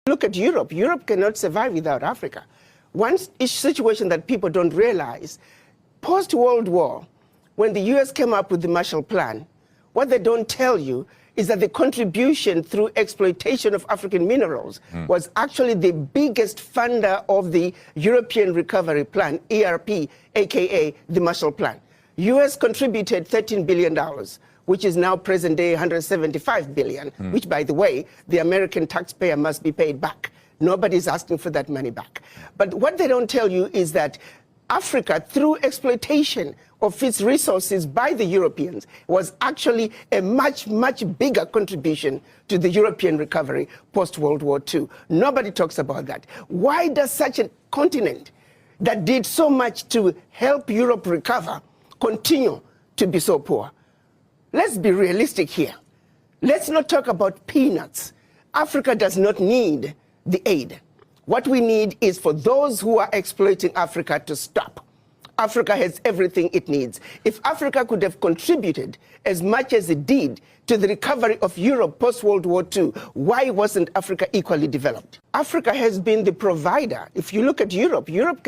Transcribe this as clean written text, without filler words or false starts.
Look at Europe. Europe cannot survive without Africa. One situation that people don't realize, post-World War, when the US came up with the Marshall Plan, what they don't tell you is that the contribution through exploitation of African minerals was actually the biggest funder of the European Recovery Plan, ERP, aka the Marshall Plan. US contributed $13 billion, which is now present day $175 billion, which, by the way, the American taxpayer must be paid back. Nobody's asking for that money back. But what they don't tell you is that Africa, through exploitation of its resources by the Europeans, was actually a much, much bigger contribution to the European recovery post-World War II. Nobody talks about that. Why does such a continent that did so much to help Europe recover continue to be so poor? Let's be realistic here. Let's not talk about peanuts. Africa does not need the aid. What we need is for those who are exploiting Africa to stop. Africa has everything it needs. If Africa could have contributed as much as it did to the recovery of Europe post-World War II, why wasn't Africa equally developed? Africa has been the provider. If you look at Europe, Europe